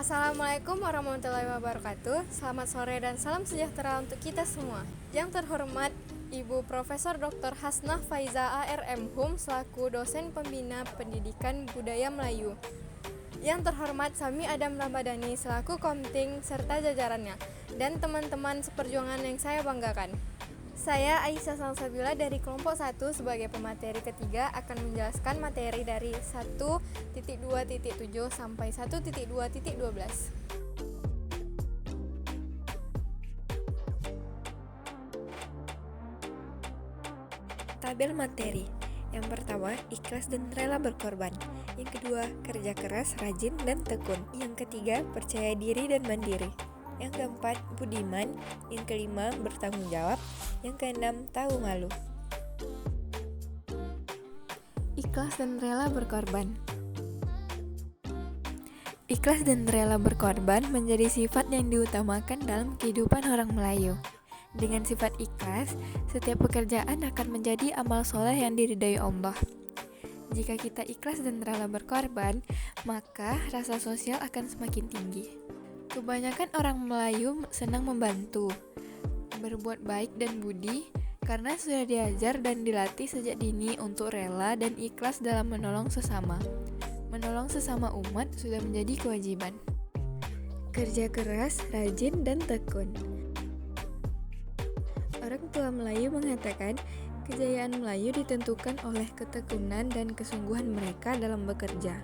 Assalamualaikum warahmatullahi wabarakatuh. Selamat sore dan salam sejahtera untuk kita semua. Yang terhormat Ibu Profesor Dr. Hasnah Faiza ARM Hum selaku dosen pembina pendidikan budaya Melayu. Yang terhormat Sami Adam Ramadhani selaku Komting serta jajarannya dan teman-teman seperjuangan yang saya banggakan. Saya Aisyah Salsabila dari kelompok 1 sebagai pemateri ketiga akan menjelaskan materi dari 1.2.7 sampai 1.2.12. Tabel materi. Yang pertama, ikhlas dan rela berkorban. Yang kedua, kerja keras, rajin, dan tekun. Yang ketiga, percaya diri dan mandiri. Yang keempat, budiman. Yang kelima, bertanggung jawab. Yang keenam, tahu malu. Ikhlas dan rela berkorban. Ikhlas dan rela berkorban menjadi sifat yang diutamakan dalam kehidupan orang Melayu. Dengan sifat ikhlas, setiap pekerjaan akan menjadi amal soleh yang diridai Allah. Jika kita ikhlas dan rela berkorban, maka rasa sosial akan semakin tinggi. Kebanyakan orang Melayu senang membantu, berbuat baik dan budi, karena sudah diajar dan dilatih sejak dini untuk rela dan ikhlas dalam menolong sesama. Menolong sesama umat sudah menjadi kewajiban. Kerja keras, rajin, dan tekun. Orang tua Melayu mengatakan, kejayaan Melayu ditentukan oleh ketekunan dan kesungguhan mereka dalam bekerja.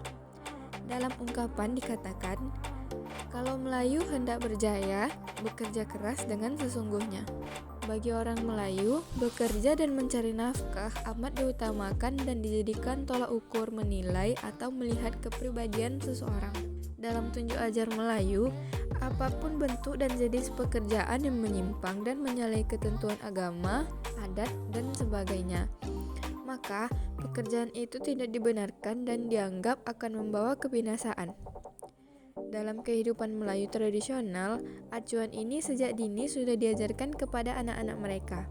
Dalam ungkapan dikatakan, kalau Melayu hendak berjaya, bekerja keras dengan sesungguhnya. Bagi orang Melayu, bekerja dan mencari nafkah amat diutamakan dan dijadikan tolak ukur menilai atau melihat kepribadian seseorang. Dalam tunjuk ajar Melayu, apapun bentuk dan jenis pekerjaan yang menyimpang dan menyalahi ketentuan agama, adat, dan sebagainya, maka pekerjaan itu tidak dibenarkan dan dianggap akan membawa kebinasaan. Dalam kehidupan Melayu tradisional, acuan ini sejak dini sudah diajarkan kepada anak-anak mereka.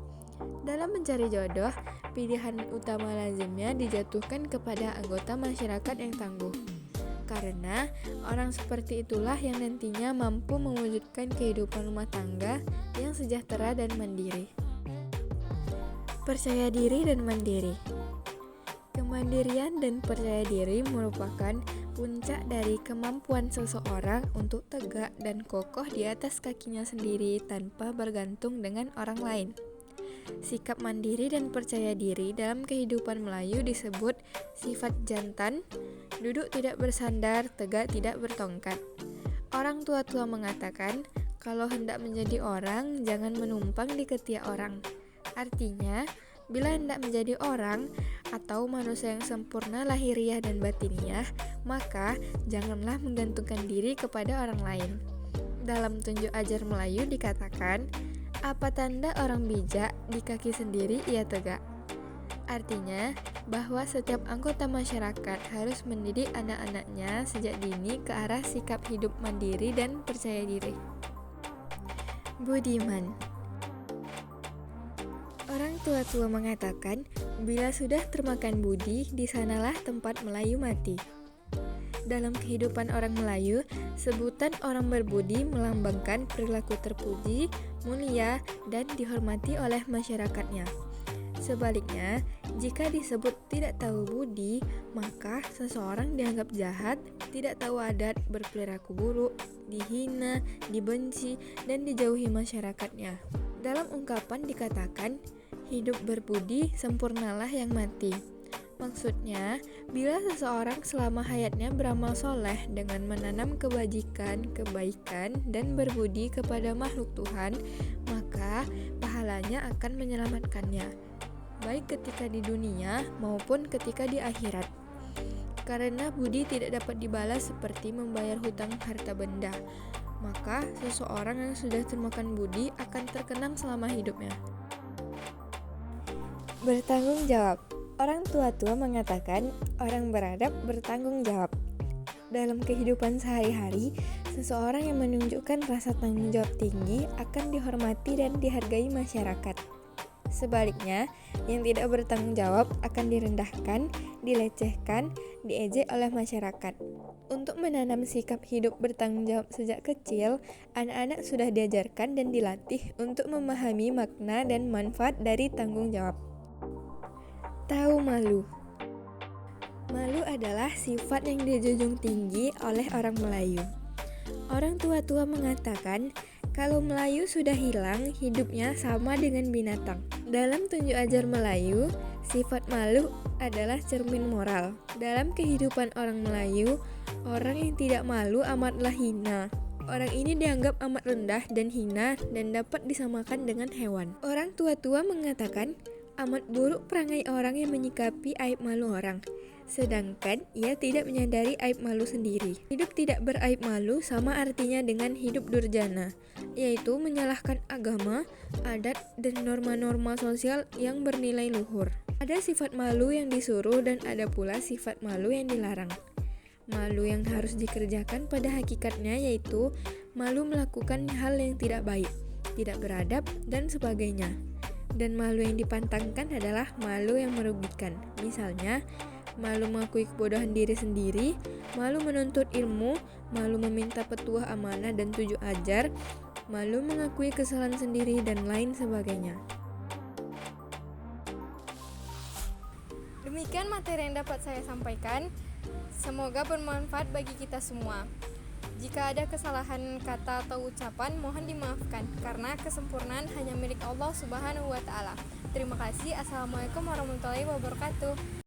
Dalam mencari jodoh, pilihan utama lazimnya dijatuhkan kepada anggota masyarakat yang tangguh. Karena orang seperti itulah yang nantinya mampu mewujudkan kehidupan rumah tangga yang sejahtera dan mandiri. Percaya diri dan mandiri. Kemandirian dan percaya diri merupakan puncak dari kemampuan seseorang untuk tegak dan kokoh di atas kakinya sendiri tanpa bergantung dengan orang lain. Sikap mandiri dan percaya diri dalam kehidupan Melayu disebut sifat jantan, duduk tidak bersandar, tegak tidak bertongkat. Orang tua-tua mengatakan, kalau hendak menjadi orang, jangan menumpang di ketiak orang. Artinya, bila hendak menjadi orang atau manusia yang sempurna lahiriah dan batiniah, maka janganlah menggantungkan diri kepada orang lain. Dalam tunjuk ajar Melayu dikatakan, apa tanda orang bijak, di kaki sendiri ia tegak. Artinya, bahwa setiap anggota masyarakat harus mendidik anak-anaknya sejak dini ke arah sikap hidup mandiri dan percaya diri. Budiman. Orang tua-tua mengatakan, bila sudah termakan budi, di sanalah tempat Melayu mati. Dalam kehidupan orang Melayu, sebutan orang berbudi melambangkan perilaku terpuji, mulia, dan dihormati oleh masyarakatnya. Sebaliknya, jika disebut tidak tahu budi, maka seseorang dianggap jahat, tidak tahu adat, berperilaku buruk, dihina, dibenci, dan dijauhi masyarakatnya. Dalam ungkapan dikatakan, hidup berbudi sempurnalah yang mati. Maksudnya, bila seseorang selama hayatnya beramal soleh dengan menanam kebajikan, kebaikan, dan berbudi kepada makhluk Tuhan, maka pahalanya akan menyelamatkannya, baik ketika di dunia maupun ketika di akhirat. Karena budi tidak dapat dibalas seperti membayar hutang harta benda, maka seseorang yang sudah termakan budi akan terkenang selama hidupnya. Bertanggung jawab. Orang tua-tua mengatakan, orang beradab bertanggung jawab. Dalam kehidupan sehari-hari, seseorang yang menunjukkan rasa tanggung jawab tinggi akan dihormati dan dihargai masyarakat. Sebaliknya, yang tidak bertanggung jawab akan direndahkan, dilecehkan, diejek oleh masyarakat. Untuk menanam sikap hidup bertanggung jawab sejak kecil, anak-anak sudah diajarkan dan dilatih untuk memahami makna dan manfaat dari tanggung jawab. Tahu malu. Malu adalah sifat yang dijunjung tinggi oleh orang Melayu. Orang tua-tua mengatakan, kalau Melayu sudah hilang, hidupnya sama dengan binatang. Dalam tunjuk ajar Melayu, sifat malu adalah cermin moral. Dalam kehidupan orang Melayu, orang yang tidak malu amatlah hina. Orang ini dianggap amat rendah dan hina dan dapat disamakan dengan hewan. Orang tua-tua mengatakan, amat buruk perangai orang yang menyikapi aib malu orang, sedangkan ia tidak menyadari aib malu sendiri. Hidup tidak beraib malu sama artinya dengan hidup durjana, yaitu menyalahkan agama, adat, dan norma-norma sosial yang bernilai luhur. Ada sifat malu yang disuruh dan ada pula sifat malu yang dilarang. Malu yang harus dikerjakan pada hakikatnya yaitu malu melakukan hal yang tidak baik, tidak beradab, dan sebagainya. Dan malu yang dipantangkan adalah malu yang merugikan. Misalnya, malu mengakui kebodohan diri sendiri, malu menuntut ilmu, malu meminta petuah amanah dan tujuh ajar, malu mengakui kesalahan sendiri, dan lain sebagainya. Demikian materi yang dapat saya sampaikan. Semoga bermanfaat bagi kita semua. Jika ada kesalahan kata atau ucapan, mohon dimaafkan karena kesempurnaan hanya milik Allah Subhanahu wa taala. Terima kasih. Assalamualaikum warahmatullahi wabarakatuh.